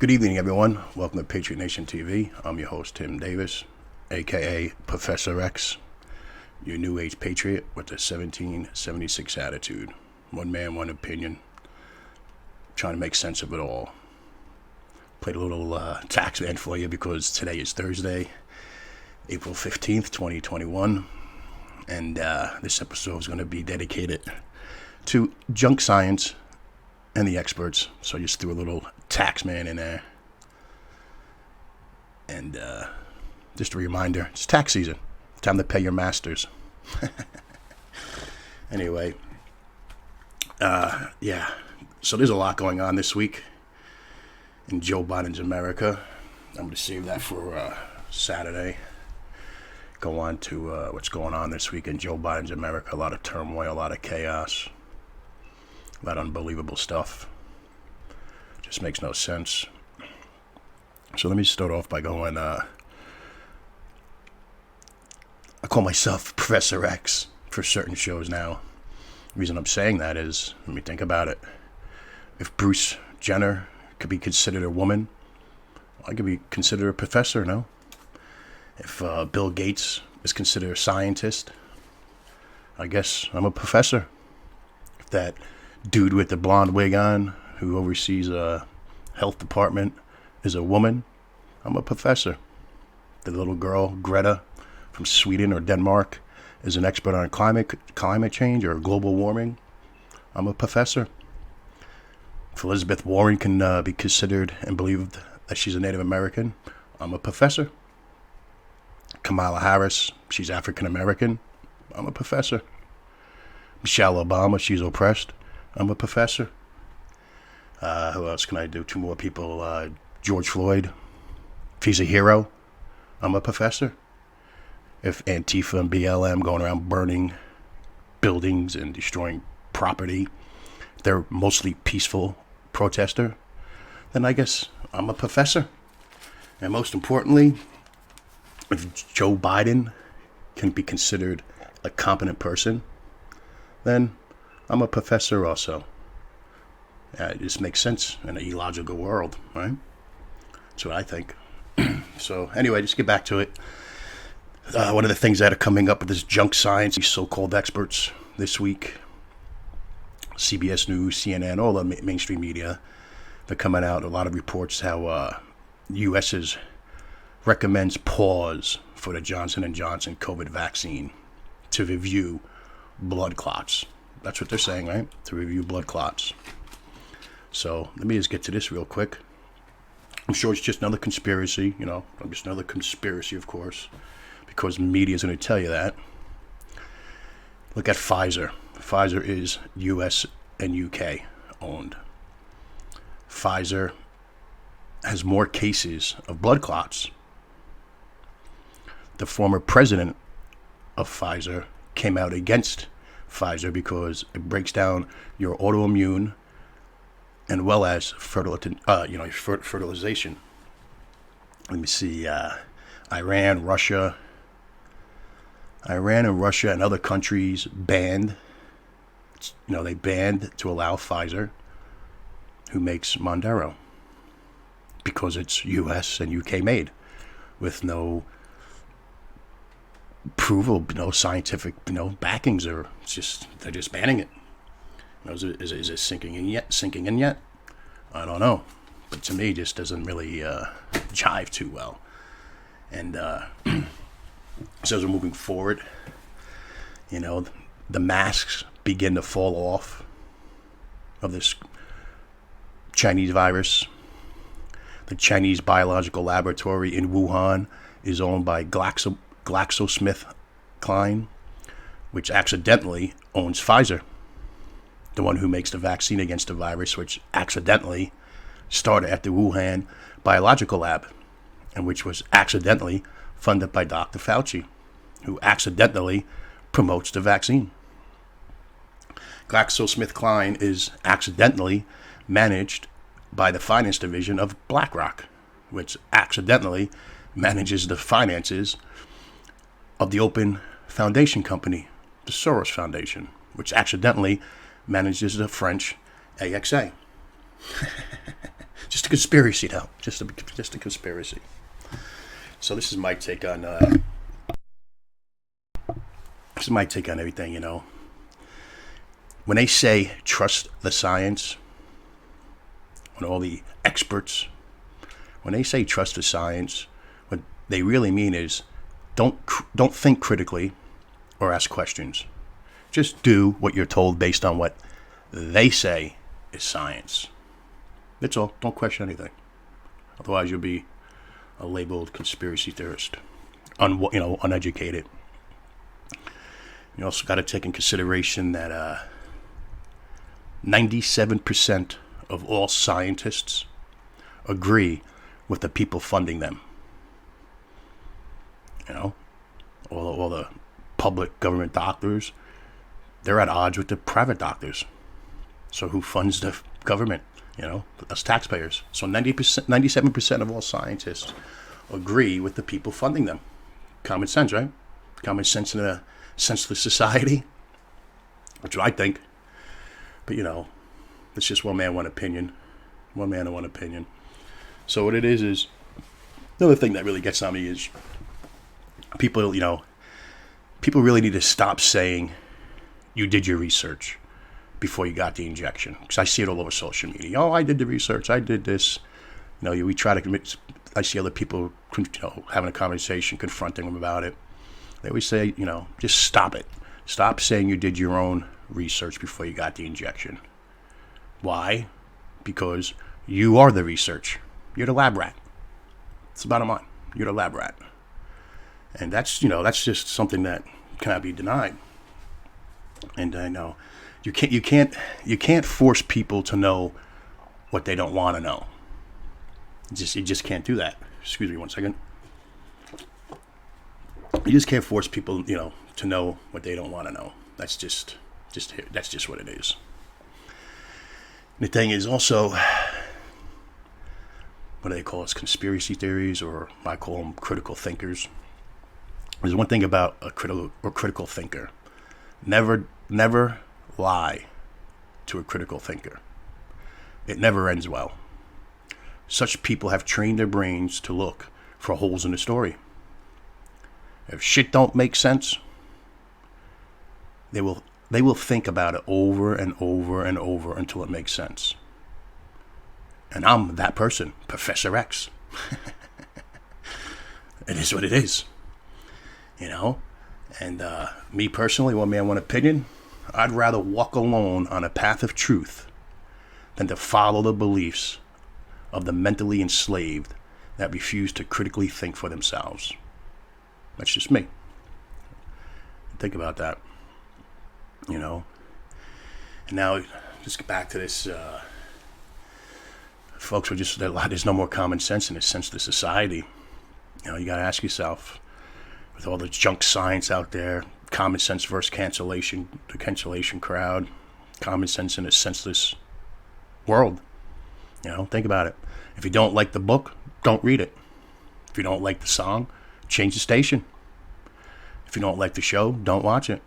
Good evening, everyone. Welcome to Patriot Nation TV. I'm your host, Tim Davis, aka Professor X, your new age patriot with a 1776 attitude. One man, one opinion. Trying to make sense of it all. Played a little tax man for you because today is Thursday, April 15th, 2021. And this episode is going to be dedicated to junk science and the experts. So I just threw a little tax man in there. And just a reminder, it's tax season. Time to pay your masters. Anyway, yeah. So there's a lot going on this week in Joe Biden's America. I'm going to save that for Saturday. Go on to what's going on this week in Joe Biden's America. A lot of turmoil, a lot of chaos, a lot of unbelievable stuff. Just makes no sense. So let me start off by going, I call myself Professor X for certain shows now. The reason I'm saying that is, let me think about it. If Bruce Jenner could be considered a woman, I could be considered a professor, no? If Bill Gates is considered a scientist, I guess I'm a professor. If that dude with the blonde wig on who oversees a health department is a woman, I'm a professor. The little girl, Greta, from Sweden or Denmark, is an expert on climate change or global warming, I'm a professor. If Elizabeth Warren can be considered and believed that she's a Native American, I'm a professor. Kamala Harris, she's African American, I'm a professor. Michelle Obama, she's oppressed, I'm a professor. Who else can I do? Two more people. George Floyd, if he's a hero, I'm a professor. If Antifa and BLM going around burning buildings and destroying property, they're mostly peaceful protester, then I guess I'm a professor. And most importantly, if Joe Biden can be considered a competent person, then I'm a professor also. It just makes sense in an illogical world, right? That's what I think. So anyway, just get back to it. One of the things that are coming up with this junk science, these so-called experts this week, CBS News, CNN, all the mainstream media, they're coming out, a lot of reports how U.S. recommends pause for the Johnson & Johnson COVID vaccine to review blood clots. That's what they're saying, right? To review blood clots. So let me just get to this real quick. I'm sure it's just another conspiracy, just another conspiracy, of course, because media is going to tell you that. Look at Pfizer. Pfizer is U.S. and U.K. owned. Pfizer has more cases of blood clots. The former president of Pfizer came out against Pfizer because it breaks down your autoimmune and well as fertilization. Let me see. Iran, Russia, and other countries banned. They banned to allow Pfizer, who makes Mondaro, because it's U.S. and U.K. made, with no approval, no scientific, backings, or they're just banning it. Is it sinking in yet? I don't know. But to me, it just doesn't really jive too well. And so as we're moving forward, the masks begin to fall off of this Chinese virus. The Chinese biological laboratory in Wuhan is owned by GlaxoSmithKline, which accidentally owns Pfizer, the one who makes the vaccine against the virus, which accidentally started at the Wuhan Biological Lab, and which was accidentally funded by Dr. Fauci, who accidentally promotes the vaccine. GlaxoSmithKline is accidentally managed by the finance division of BlackRock, which accidentally manages the finances of the Open Foundation Company, the Soros Foundation, which accidentally manages the French AXA. Just a conspiracy now. Just a conspiracy. So this is my take on everything. When they say trust the science, when all the experts, when they say trust the science, what they really mean is don't think critically or ask questions. Just do what you're told based on what they say is science. That's all. Don't question anything. Otherwise, you'll be a labeled conspiracy theorist, uneducated. You also got to take in consideration that 97% of all scientists agree with the people funding them. All the public government doctors, they're at odds with the private doctors. So who funds the government? Us taxpayers. So 97% of all scientists agree with the people funding them. Common sense, right? Common sense in a senseless society. That's what I think. But it's just one man, one opinion. One man and one opinion. So what it is the other thing that really gets on me is people really need to stop saying you did your research before you got the injection. Because I see it all over social media. Oh, I did the research. I did this. We try to commit. I see other people, having a conversation, confronting them about it. They always say, just stop it. Stop saying you did your own research before you got the injection. Why? Because you are the research. You're the lab rat. It's the bottom line. You're the lab rat. And that's just something that cannot be denied. And I know you can't force people to know what they don't want to know. You just can't do that. Excuse me 1 second. You just can't force people, to know what they don't want to know. That's just what it is. And the thing is also, what do they call us? Conspiracy theories, or I call them critical thinkers. There's one thing about a critical thinker. Never lie to a critical thinker. It never ends well. Such people have trained their brains to look for holes in the story. If shit don't make sense, they will think about it over and over and over until it makes sense. And I'm that person, Professor X. It is what it is. And me personally, one man, one opinion, I'd rather walk alone on a path of truth than to follow the beliefs of the mentally enslaved that refuse to critically think for themselves. That's just me. Think about that. And now, just get back to this. Folks, there's no more common sense in this senseless society. You got to ask yourself, with all the junk science out there, common sense versus cancellation, the cancellation crowd, common sense in a senseless world. Think about it. If you don't like the book, don't read it. If you don't like the song, change the station. If you don't like the show, don't watch it.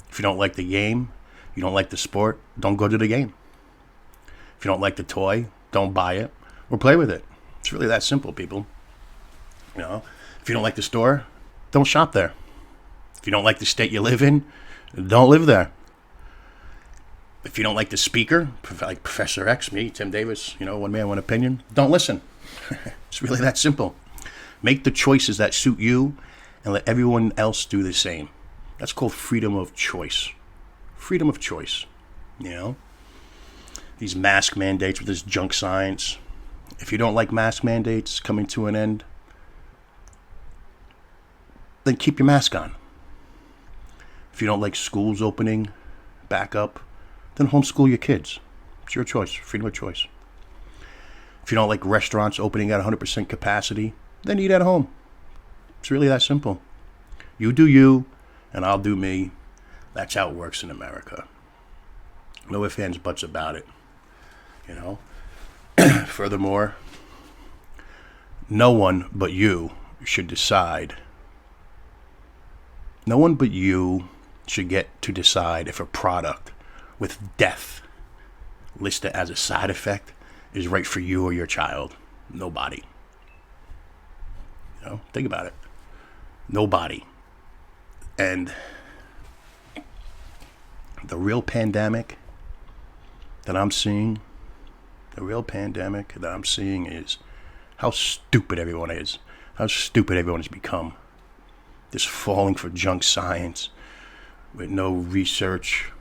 If you don't like the game, you don't like the sport, don't go to the game. If you don't like the toy, don't buy it or play with it. It's really that simple, people. If you don't like the store, don't shop there. If you don't like the state you live in, don't live there. If you don't like the speaker, like Professor X, me, Tim Davis, one man, one opinion, don't listen. It's really that simple. Make the choices that suit you and let everyone else do the same. That's called freedom of choice. Freedom of choice. These mask mandates with this junk science. If you don't like mask mandates coming to an end, then keep your mask on. If you don't like schools opening back up, then homeschool your kids. It's your choice. Freedom of choice. If you don't like restaurants opening at 100% capacity, then eat at home. It's really that simple. You do you, and I'll do me. That's how it works in America. No ifs, ands, buts about it. Furthermore, no one but you should decide. No one but you should get to decide if a product with death listed as a side effect is right for you or your child? Nobody. Think about it. Nobody. And the real pandemic that I'm seeing, is how stupid everyone is. How stupid everyone has become. Just falling for junk science with no research,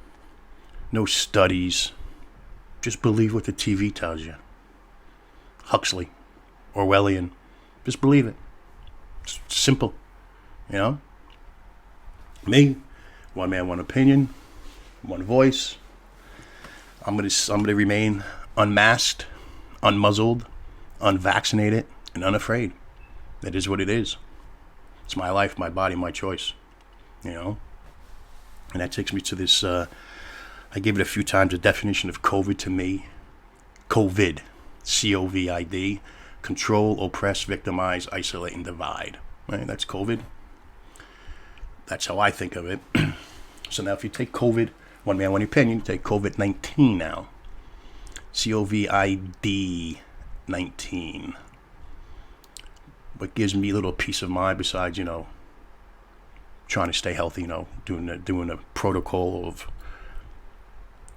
no studies. Just believe what the TV tells you. Huxley, Orwellian. Just believe it. It's simple. Me, one man, one opinion, one voice. I'm gonna remain unmasked, unmuzzled, unvaccinated, and unafraid. That is what it is. It's my life, my body, my choice. And that takes me to this. I gave it a few times. The definition of COVID to me: COVID, COVID, control, oppress, victimize, isolate, and divide. Right? That's COVID. That's how I think of it. So now, if you take COVID, one man, one opinion, you take COVID-19 now. COVID-19. What gives me a little peace of mind besides, trying to stay healthy, doing the protocol of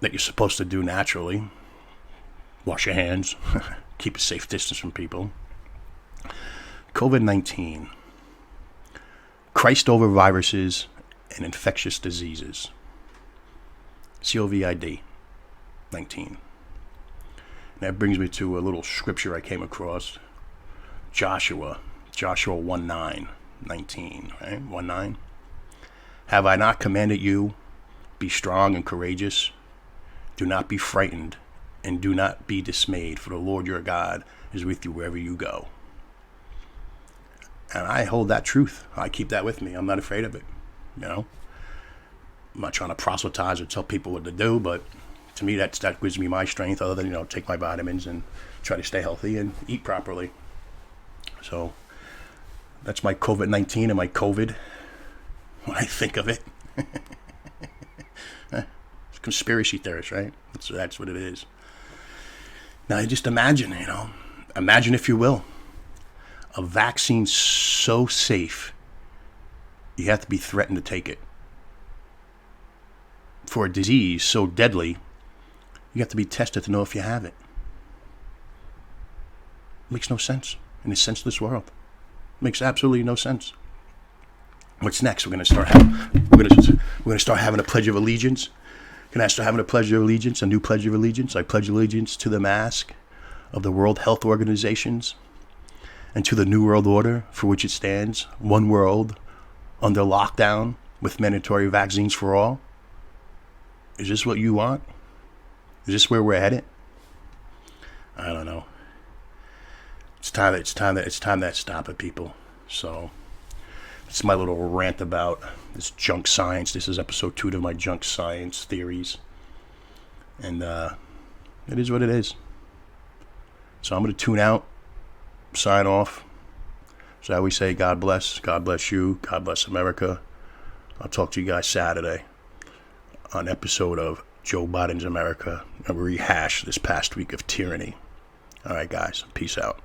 that you're supposed to do naturally. Wash your hands, keep a safe distance from people. COVID-19. Christ over viruses and infectious diseases. COVID-19. That brings me to a little scripture I came across. Joshua 1:9, right? 1:9. Have I not commanded you? Be strong and courageous. Do not be frightened and do not be dismayed, for the Lord your God is with you wherever you go. And I hold that truth. I keep that with me. I'm not afraid of it. I'm not trying to proselytize or tell people what to do, but to me that gives me my strength, other than, take my vitamins and try to stay healthy and eat properly. So that's my COVID-19 and my COVID when I think of it. It's conspiracy theorist, right? That's what it is. Now just imagine, imagine if you will, a vaccine so safe, you have to be threatened to take it. For a disease so deadly, you have to be tested to know if you have it. Makes no sense in a senseless world. Makes absolutely no sense. What's next? We're gonna start having a pledge of allegiance. Can I start having a pledge of allegiance? A new pledge of allegiance. I pledge allegiance to the mask of the World Health Organizations and to the New World Order for which it stands. One world under lockdown with mandatory vaccines for all. Is this what you want? Is this where we're headed? I don't know. It's time to stop it, people. So it's my little rant about this junk science. This is episode 2 of my junk science theories. And it is what it is. So I'm going to tune out, sign off. So I always say, God bless you, God bless America. I'll talk to you guys Saturday on episode of Joe Biden's America, and rehash this past week of tyranny. All right, guys, peace out.